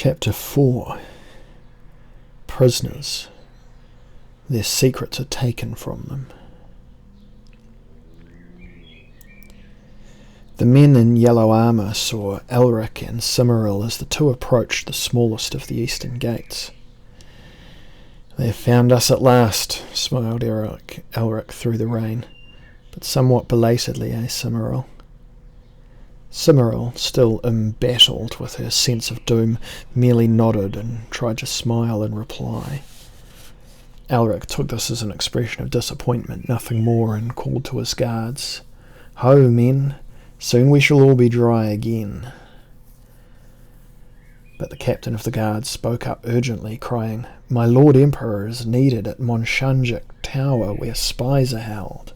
Chapter 4. Prisoners. Their secrets are taken from them. The men in yellow armour saw Elric and Cimmeril as the two approached the smallest of the eastern gates. "They have found us at last," smiled Elric through the rain, but somewhat belatedly, Cimmeril? Cimmeril, still embattled with her sense of doom, merely nodded and tried to smile in reply. Elric took this as an expression of disappointment, nothing more, and called to his guards, "Ho, men! Soon we shall all be dry again." But the captain of the guards spoke up urgently, crying, "My Lord Emperor is needed at Melnibone Tower, where spies are held."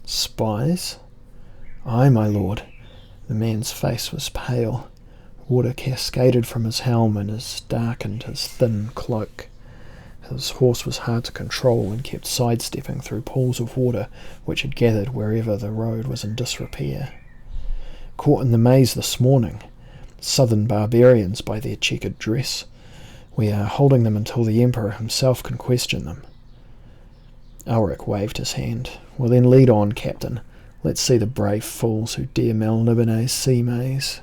"Spies?" "Aye, my lord." The man's face was pale. Water cascaded from his helm and darkened his thin cloak. His horse was hard to control and kept sidestepping through pools of water which had gathered wherever the road was in disrepair. "Caught in the maze this morning. Southern barbarians by their checkered dress. We are holding them until the Emperor himself can question them." Elric waved his hand. "Well then, lead on, Captain. Let's see the brave fools who dare Melnibone's sea maze."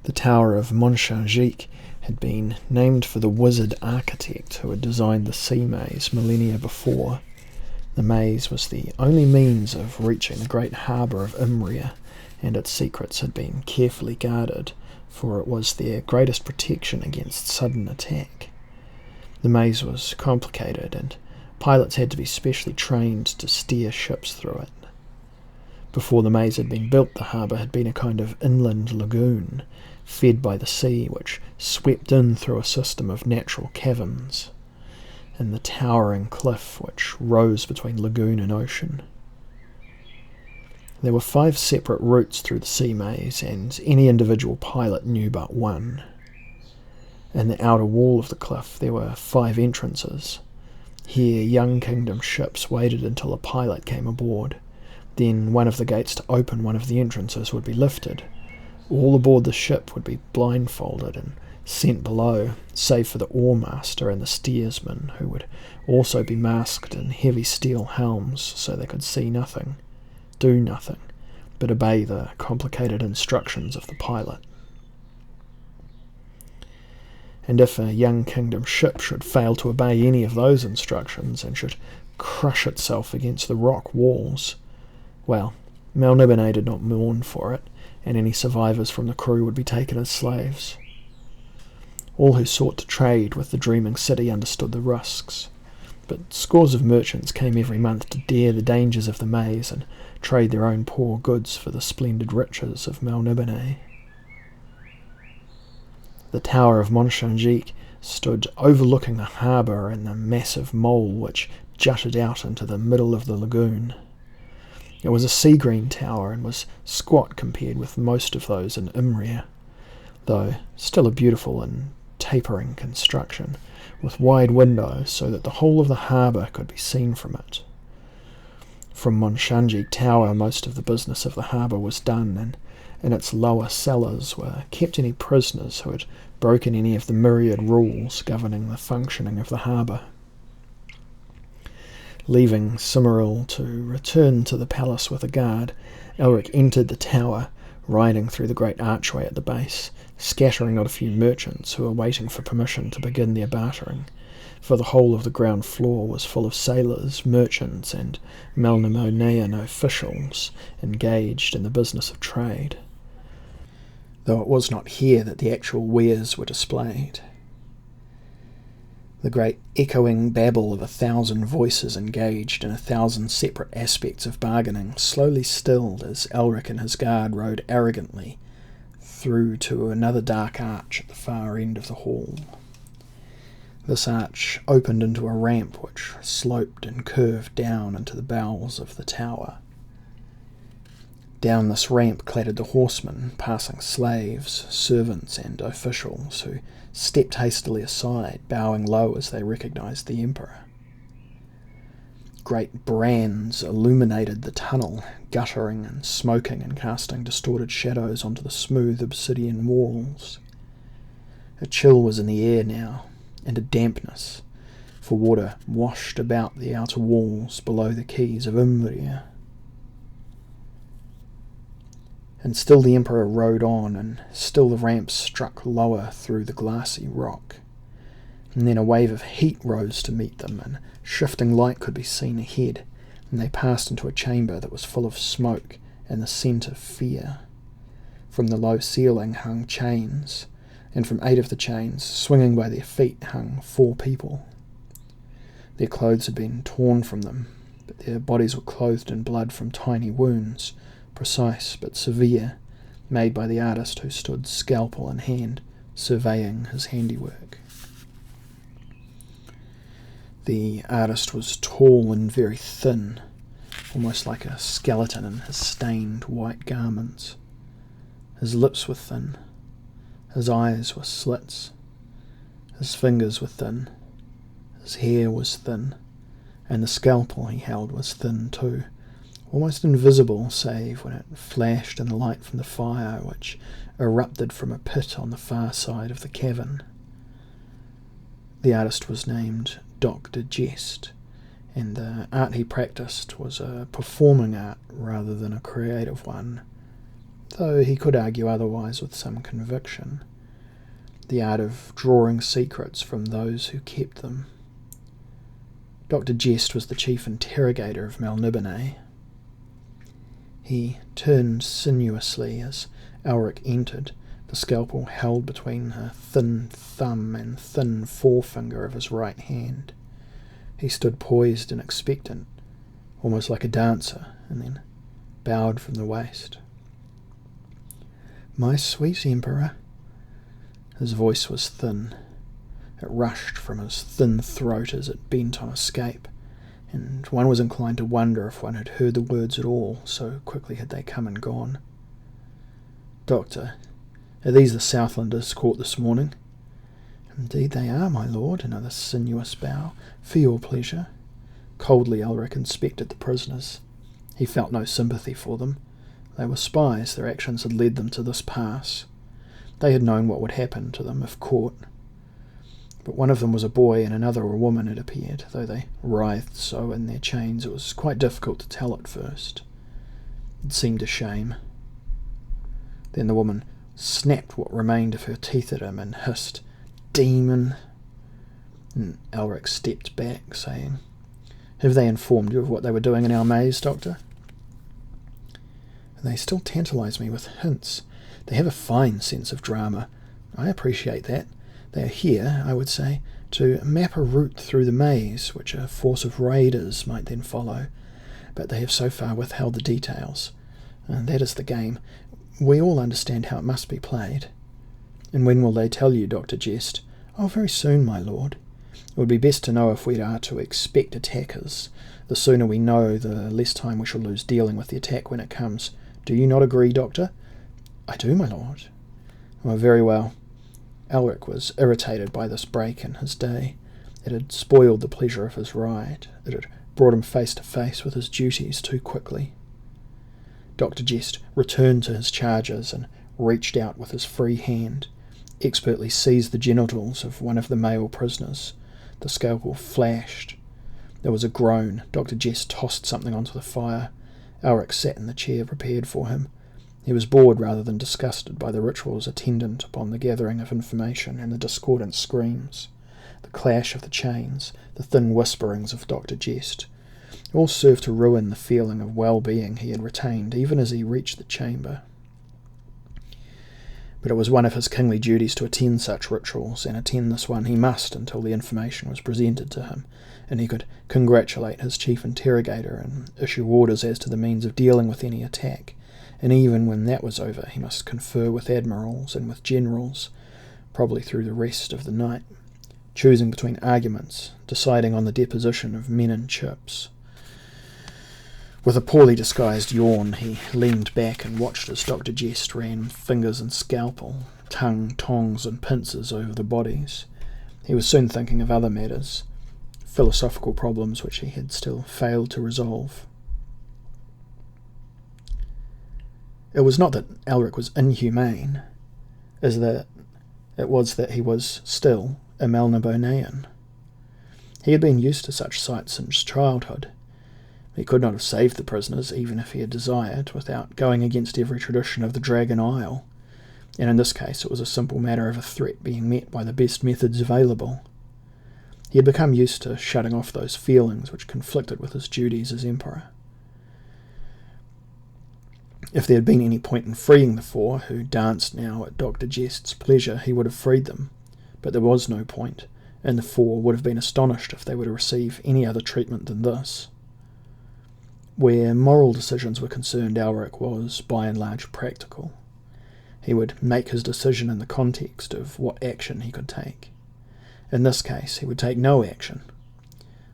The Tower of Melnibone Ch had been named for the wizard architect who had designed the sea maze millennia before. The maze was the only means of reaching the great harbour of Imria, and its secrets had been carefully guarded, for it was their greatest protection against sudden attack. The maze was complicated, and pilots had to be specially trained to steer ships through it. Before the maze had been built, the harbour had been a kind of inland lagoon, fed by the sea, which swept in through a system of natural caverns, in the towering cliff which rose between lagoon and ocean. There were 5 separate routes through the sea maze, and any individual pilot knew but one. In the outer wall of the cliff there were 5 entrances. Here young kingdom ships waited until a pilot came aboard. Then one of the gates to open one of the entrances would be lifted. All aboard the ship would be blindfolded and sent below, save for the oarmaster and the steersman, who would also be masked in heavy steel helms so they could see nothing, do nothing, but obey the complicated instructions of the pilot. And if a young kingdom ship should fail to obey any of those instructions and should crush itself against the rock walls, well, Melnibone did not mourn for it, and any survivors from the crew would be taken as slaves. All who sought to trade with the dreaming city understood the risks, but scores of merchants came every month to dare the dangers of the maze and trade their own poor goods for the splendid riches of Melnibone. The Tower of Melnibone Ch stood overlooking the harbour and the massive mole which jutted out into the middle of the lagoon. It was a sea-green tower and was squat compared with most of those in Imria, though still a beautiful and tapering construction, with wide windows so that the whole of the harbour could be seen from it. From Melnibone Ch Tower most of the business of the harbour was done, and in its lower cellars were kept any prisoners who had broken any of the myriad rules governing the functioning of the harbour. Leaving Cimmeril to return to the palace with a guard, Elric entered the tower, riding through the great archway at the base, scattering not a few merchants who were waiting for permission to begin their bartering, for the whole of the ground floor was full of sailors, merchants, and Melnibonean officials engaged in the business of trade, though it was not here that the actual wares were displayed. The great echoing babble of 1,000 voices engaged in 1,000 separate aspects of bargaining slowly stilled as Elric and his guard rode arrogantly through to another dark arch at the far end of the hall. This arch opened into a ramp which sloped and curved down into the bowels of the tower. Down this ramp clattered the horsemen, passing slaves, servants, and officials, who stepped hastily aside, bowing low as they recognized the Emperor. great brands illuminated the tunnel, guttering and smoking and casting distorted shadows onto the smooth obsidian walls. A chill was in the air now, and a dampness, for water washed about the outer walls below the quays of Umbria. And still the Emperor rode on, and still the ramps struck lower through the glassy rock. And then a wave of heat rose to meet them, and shifting light could be seen ahead, and they passed into a chamber that was full of smoke and the scent of fear. From the low ceiling hung chains, and from 8 of the chains, swinging by their feet, hung 4 people. Their clothes had been torn from them, but their bodies were clothed in blood from tiny wounds, precise but severe, made by the artist who stood scalpel in hand, surveying his handiwork. The artist was tall and very thin, almost like a skeleton in his stained white garments. His lips were thin, his eyes were slits, his fingers were thin, his hair was thin, and the scalpel he held was thin too, almost invisible save when it flashed in the light from the fire which erupted from a pit on the far side of the cavern. The artist was named Dr. Jest, and the art he practiced was a performing art rather than a creative one, though he could argue otherwise with some conviction. The art of drawing secrets from those who kept them. Dr. Jest was the chief interrogator of Melnibone. He turned sinuously as Elric entered, the scalpel held between a thin thumb and thin forefinger of his right hand. He stood poised and expectant, almost like a dancer, and then bowed from the waist. "My sweet Emperor." His voice was thin. It rushed from his thin throat as it bent on escape, and one was inclined to wonder if one had heard the words at all, so quickly had they come and gone. "Doctor, are these the Southlanders caught this morning?" "Indeed they are, my lord." Another sinuous bow. "For your pleasure." Coldly Elric inspected the prisoners. He felt no sympathy for them. They were spies. Their actions had led them to this pass. They had known what would happen to them if caught. But one of them was a boy and another a woman, it appeared, though they writhed so in their chains it was quite difficult to tell at first. It seemed a shame. Then the woman snapped what remained of her teeth at him and hissed, "Demon!" And Elric stepped back, saying, "Have they informed you of what they were doing in our maze, Doctor?" "They still tantalise me with hints. They have a fine sense of drama. I appreciate that. They are here, I would say, to map a route through the maze, which a force of raiders might then follow, but they have so far withheld the details. And that is the game. We all understand how it must be played." "And when will they tell you, Dr. Jest?" "Oh, very soon, my lord. It would be best to know if we are to expect attackers. The sooner we know, the less time we shall lose dealing with the attack when it comes. Do you not agree, Doctor?" "I do, my lord." "Oh, very well." Elric was irritated by this break in his day. It had spoiled the pleasure of his ride. It had brought him face to face with his duties too quickly. Dr. Jest returned to his charges and reached out with his free hand, expertly seized the genitals of one of the male prisoners. The scalpel flashed. There was a groan. Dr. Jest tossed something onto the fire. Elric sat in the chair prepared for him. He was bored rather than disgusted by the rituals attendant upon the gathering of information and the discordant screams, the clash of the chains, the thin whisperings of Dr. Jest. All served to ruin the feeling of well-being he had retained even as he reached the chamber. But it was one of his kingly duties to attend such rituals, and attend this one he must until the information was presented to him, and he could congratulate his chief interrogator and issue orders as to the means of dealing with any attack. And even when that was over, he must confer with admirals and with generals, probably through the rest of the night, choosing between arguments, deciding on the deposition of men in chips. With a poorly disguised yawn, he leaned back and watched as Dr. Jest ran fingers and scalpel, tongue, tongs and pincers over the bodies. He was soon thinking of other matters. philosophical problems which he had still failed to resolve. It was not that Elric was inhumane, as that it was that he was still a Melnibonean. He had been used to such sights since childhood. He could not have saved the prisoners, even if he had desired, without going against every tradition of the Dragon Isle, and in this case it was a simple matter of a threat being met by the best methods available. He had become used to shutting off those feelings which conflicted with his duties as Emperor. If there had been any point in freeing the four, who danced now at Dr. Jest's pleasure, he would have freed them, but there was no point, and the four would have been astonished if they were to receive any other treatment than this. Where moral decisions were concerned, Elric was, by and large, practical. He would make his decision in the context of what action he could take. In this case, he would take no action.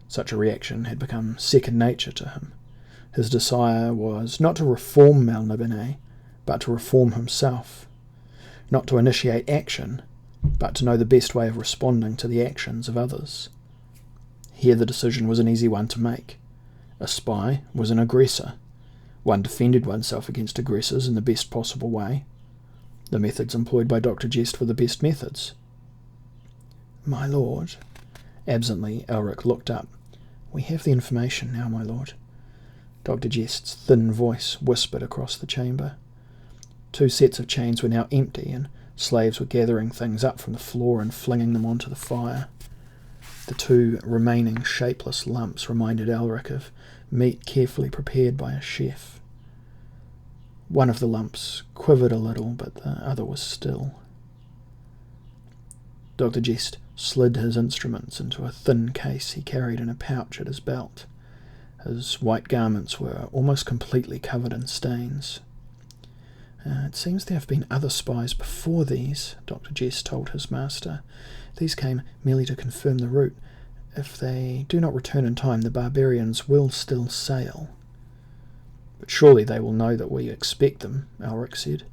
Such a reaction had become second nature to him. His desire was not to reform Melnibone, but to reform himself. Not to initiate action, but to know the best way of responding to the actions of others. Here the decision was an easy one to make. A spy was an aggressor. One defended oneself against aggressors in the best possible way. The methods employed by Dr. Jest were the best methods. "My lord," absently Elric looked up. "We have the information now, my lord." Dr. Jest's thin voice whispered across the chamber. 2 sets of chains were now empty, and slaves were gathering things up from the floor and flinging them onto the fire. The 2 remaining shapeless lumps reminded Elric of meat carefully prepared by a chef. One of the lumps quivered a little, but the other was still. Dr. Jest slid his instruments into a thin case he carried in a pouch at his belt. His white garments were almost completely covered in stains. "It seems there have been other spies before these," Dr. Jest told his master. "These came merely to confirm the route. If they do not return in time, the barbarians will still sail." "But surely they will know that we expect them," Elric said.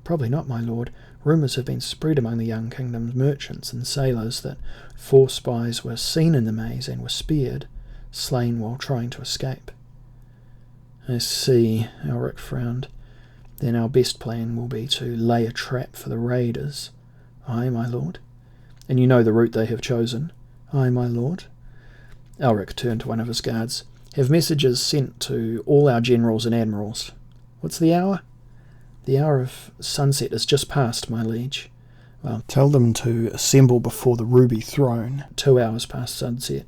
"Probably not, my lord. Rumours have been spread among the young kingdom's merchants and sailors that 4 spies were seen in the maze and were speared, slain while trying to escape." "I see," Elric frowned. "Then our best plan will be to lay a trap for the raiders." "Aye, my lord." "And you know the route they have chosen?" "Aye, my lord." Elric turned to one of his guards. "Have messages sent to all our generals and admirals." "What's the hour?" "The hour of sunset is just past, my liege." "Well, tell them to assemble before the ruby throne." 2 hours past sunset.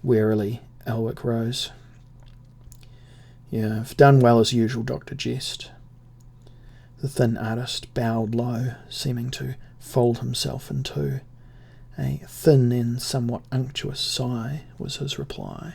Wearily, Elric rose. "You've done well as usual, Dr. Jest." The thin artist bowed low, seeming to fold himself in 2. A thin and somewhat unctuous sigh was his reply.